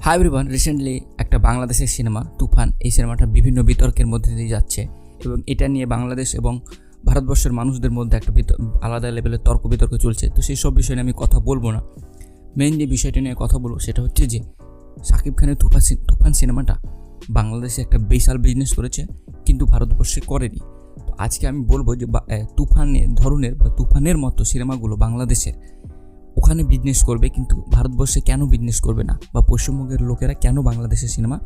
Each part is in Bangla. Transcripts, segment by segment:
হাই এভরিওয়ান, রিসেন্টলি একটা বাংলাদেশের সিনেমা তুফান, এই সিনেমাটা বিভিন্ন বিতর্কের মধ্যে দিয়ে যাচ্ছে এবং এটা নিয়ে বাংলাদেশ এবং ভারতবর্ষের মানুষদের মধ্যে একটা আলাদা লেভেলের তর্ক বিতর্ক চলছে। তো সেই সব বিষয় নিয়ে আমি কথা বলবো না। মেইন যে বিষয়টা নিয়ে কথা বলবো সেটা হচ্ছে যে শাকিব খানের তুফান সিনেমাটা বাংলাদেশে একটা বিশাল বিজনেস করেছে, কিন্তু ভারতবর্ষে করেনি। তো আজকে আমি বলবো যে তুফানের মতো সিনেমাগুলো বাংলাদেশের ওখানে বিজনেস করবে, কিন্তু ভারতবর্ষে কেন বিজনেস করবে না, বা পশ্চিমবঙ্গের লোকেরা কেন বাংলাদেশের সিনেমা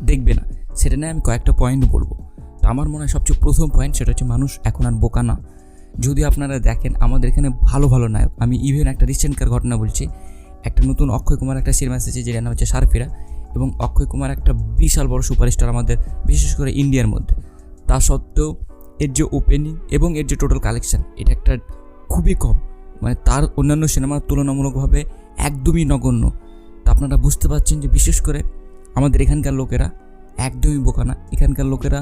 দেখবে না, সেটা নিয়ে আমি কয়েকটা পয়েন্ট বলবো। তো আমার মনে হয় সবচেয়ে প্রথম পয়েন্ট সেটা হচ্ছে মানুষ এখন আর বোকা না। যদি আপনারা দেখেন আমাদের এখানে ভালো ভালো নায়ক, আমি ইভেন একটা রিসেন্টকার ঘটনা বলছি, একটা নতুন অক্ষয় কুমার একটা সিনেমা এসেছে যেটার নাম হচ্ছে সারফিরা, এবং অক্ষয় কুমার একটা বিশাল বড় সুপারস্টার আমাদের বিশেষ করে ইন্ডিয়ার মধ্যে। তা সত্ত্বেও এর যে ওপেনিং এবং এর যে টোটাল কালেকশন, এটা একটা খুবই কম, মানে তার অন্যান্য সিনেমার তুলনামূলকভাবে একদমই নগণ্য। তা আপনারা বুঝতে পারছেন যে বিশেষ করে আমাদের এখানকার লোকেরা একদমই বোকা না। এখানকার লোকেরা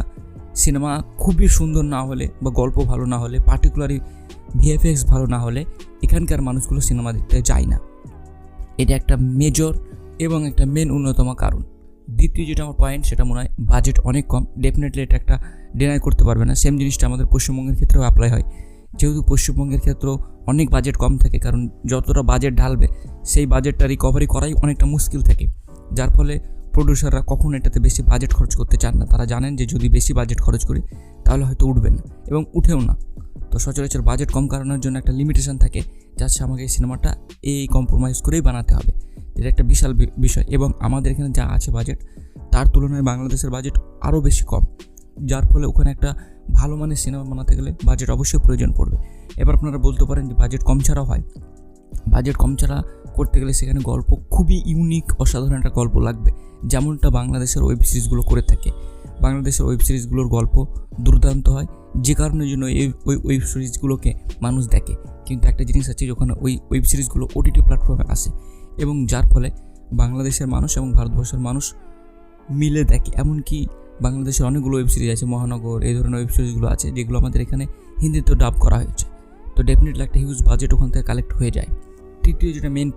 সিনেমা খুবই সুন্দর না হলে বা গল্প ভালো না হলে, পার্টিকুলারলি ভিএফএক্স ভালো না হলে এখানকার মানুষগুলো সিনেমা দেখতে যায় না। এটা একটা মেজর এবং একটা মেন অন্যতম কারণ। দ্বিতীয় যেটা আমার পয়েন্ট, সেটা মনে হয় বাজেট অনেক কম। ডেফিনেটলি এটা একটা ডিনাই করতে পারবে না। সেম জিনিসটা আমাদের পশ্চিমবঙ্গের ক্ষেত্রেও অ্যাপ্লাই হয়, যেহেতু পশ্চিমবঙ্গের ক্ষেত্রেও অনেক বাজেট কম থাকে, কারণ যতটা বাজেট ঢালবে সেই বাজেটটা রিকভারি করাই অনেকটা মুশকিল থাকে, যার ফলে প্রডিউসাররা কখনো এটাতে বেশি বাজেট খরচ করতে চান না। তারা জানেন যে যদি বেশি বাজেট খরচ করি তাহলে হয়তো উঠবে না এবং উঠেও না। তো সচরাচর বাজেট কম কারণের জন্য একটা লিমিটেশন থাকে, যাচ্ছে আমাকে এই সিনেমাটা এই কম্প্রোমাইজ করেই বানাতে হবে। এটা একটা বিশাল বিষয়, এবং আমাদের এখানে যা আছে বাজেট তার তুলনায় বাংলাদেশের বাজেট আরও বেশি কম, যার ফলে ওখানে একটা ভালো মানের সিনেমা বানাতে গেলে বাজেট অবশ্যই প্রয়োজন পড়বে। এবার আপনারা বলতে পারেন যে বাজেট কম ছাড়াও হয়। বাজেট কম ছাড়া করতে গেলে সেখানে গল্প খুবই ইউনিক, অসাধারণ একটা গল্প লাগবে, যেমনটা বাংলাদেশের ওয়েব সিরিজগুলো করে থাকে। বাংলাদেশের ওয়েব সিরিজগুলোর গল্প দুর্দান্ত হয়, যে কারণের জন্য ওই ওয়েব সিরিজগুলোকে মানুষ দেখে। কিন্তু একটা জিনিস আছে, যখন ওই ওয়েব সিরিজগুলো ওটিটি প্ল্যাটফর্মে আসে এবং যার ফলে বাংলাদেশের মানুষ এবং ভারতবর্ষের মানুষ মিলে দেখে। এমনকি বাংলাদেশের অনেকগুলো ওয়েব সিরিজ আছে, মহানগর, এই ধরনের ওয়েব সিরিজগুলো আছে যেগুলো আমাদের এখানে হিন্দিতে ডাব করা হয়েছে। তো ডেফিনেটলি একটা হিউজ বাজেট ওখান থেকে কালেক্ট হয়ে যায়। তৃতীয় যেটা মেন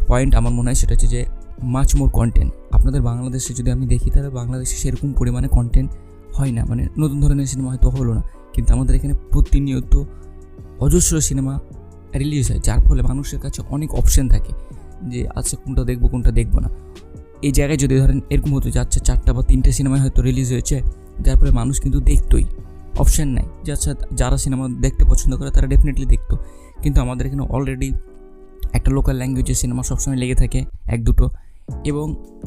পয়েন্ট আমার মনে হয় সেটা হচ্ছে যে মাচ মোর কন্টেন্ট। আপনাদের বাংলাদেশে যদি আমি দেখি তাহলে বাংলাদেশে সেরকম পরিমাণে কন্টেন্ট হয় না, মানে নতুন ধরনের সিনেমা হয়তো হলো না, কিন্তু আমাদের এখানে প্রতিনিয়ত অজস্র সিনেমা রিলিজ হয়, যার ফলে মানুষের কাছে অনেক অপশন থাকে যে আচ্ছা কোনটা দেখবো কোনটা দেখবো না। এই জায়গায় যদি ধরেন এরকম হতে যাচ্ছে 4টা বা 3টে সিনেমায় হয়তো রিলিজ হয়েছে, যার ফলে মানুষ কিন্তু দেখতোই, অপশান নেই যে আচ্ছা যারা সিনেমা দেখতে পছন্দ করে তারা ডেফিনেটলি দেখতো। কিন্তু আমাদের এখানে অলরেডি একটা লোকাল ল্যাঙ্গুয়েজের সিনেমা সবসময় লেগে থাকে 1-2টো, এবং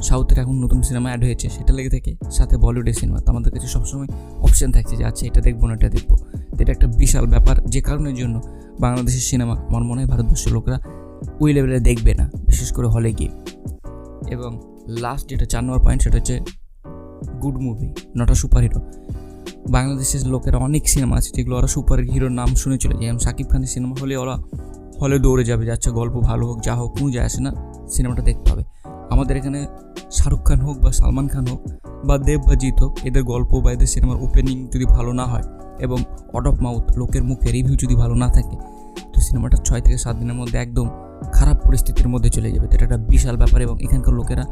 সাউথের এখন নতুন সিনেমা অ্যাড হয়েছে সেটা লেগে থাকে, সাথে বলিউডের সিনেমা। তো আমাদের কাছে সবসময় অপশান থাকছে যে আচ্ছা এটা দেখবো না এটা দেখবো। তো এটা একটা বিশাল ব্যাপার, যে কারণের জন্য বাংলাদেশের সিনেমা আমার মনে হয় ভারতবর্ষের লোকরা ওই লেভেলে দেখবে না, বিশেষ করে হলে গিয়ে। এবং লাস্ট যেটা 4 নম্বর পয়েন্ট, সেটা হচ্ছে good movie not a super hero. বাংলাদেশের লোকেরা অনেক সিনেমা আছে যেগুলো ওরা সুপার হিরোর নাম শুনে চলে যায়, যেমন শাকিব খানের সিনেমা হলে ওরা হলে দৌড়ে যাবে, যাচ্ছে গল্প ভালো হোক যা হোক কোনো যায় আসে না, সিনেমাটা দেখতে হবে। আমাদের এখানে শাহরুখ খান হোক বা সালমান খান হোক বা দেব বা জিৎ হোক, এদের গল্প বা এদের সিনেমার ওপেনিং যদি ভালো না হয় এবং অড অফ মাউথ লোকের মুখে রিভিউ যদি ভালো না থাকে, তো সিনেমাটা 6 থেকে 7 দিনের মধ্যে একদম খারাপ পরিস্থিতির মধ্যে চলে যাবে। তো এটা একটা বিশাল ব্যাপার, এবং এখানকার লোকেরা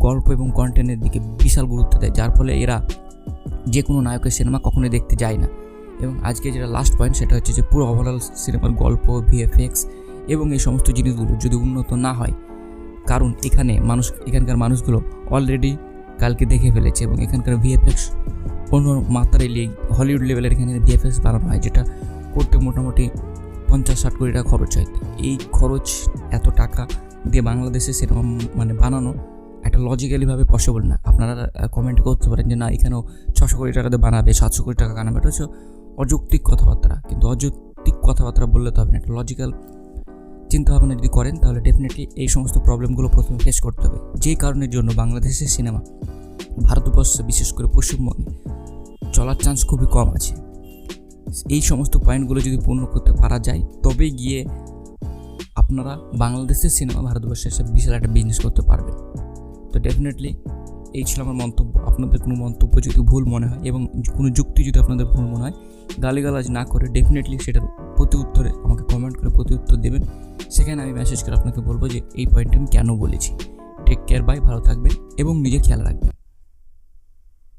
গল্প এবং কন্টেন্টের দিকে বিশাল গুরুত্ব দেয়, যার ফলে এরা যে কোনো নায়কের সিনেমা কখনোই দেখতে যায় না। এবং আজকে যেটা লাস্ট পয়েন্ট, সেটা হচ্ছে যে পুরো ওভারঅল সিনেমার গল্প, ভিএফএক্স এবং এই সমস্ত জিনিসগুলো যদি উন্নত না হয়, কারণ এখানকার মানুষগুলো অলরেডি কালকে দেখে ফেলেছে, এবং এখানকার ভিএফএক্স অন্য মাত্রায় হলিউড লেভেলের এখানে ভিএফএক্স বানানো হয়, যেটা করতে মোটামুটি 50-60 কোটি টাকা খরচ হয়। এই খরচ এত টাকা দিয়ে বাংলাদেশের সিনেমা মানে বানানো একটা লজিক্যালিভাবে পসিবল না। আপনারা কমেন্ট করতে পারেন যে না এখানেও 600 কোটি টাকাতে বানাবে, 700 কোটি টাকা বানাবে, এটা হচ্ছে অযৌক্তিক কথাবার্তা। কিন্তু অযৌক্তিক কথাবার্তা বললে তো হবে না, একটা লজিক্যাল চিন্তাভাবনা যদি করেন তাহলে ডেফিনেটলি এই সমস্ত প্রবলেমগুলো প্রথমে ফেস করতে হবে, যেই কারণের জন্য বাংলাদেশের সিনেমা ভারতবর্ষে বিশেষ করে পশ্চিমবঙ্গে চলার চান্স খুবই কম আছে। এই সমস্ত পয়েন্টগুলো যদি পূর্ণ করতে পারা যায়, তবেই গিয়ে আপনারা বাংলাদেশের সিনেমা ভারতবর্ষে এসে বিশাল একটা বিজনেস করতে পারবেন। তো ডেফিনেটলি এই ছিল আমার মন্তব্য। আপনাদের কোনো মন্তব্য যদি ভুল মনে হয় এবং কোনো যুক্তি যদি আপনাদের ভুল মনে হয়, গালিগালাজ না করে ডেফিনেটলি সেটার প্রতি উত্তরে আমাকে কমেন্ট করে প্রতি উত্তর দেবেন। সেখানে আমি মেসেজ করে আপনাকে বলবো যে এই পয়েন্টটা আমি কেন বলেছি। টেক কেয়ার বাই, ভালো থাকবেন এবং নিজের খেয়াল রাখবেন।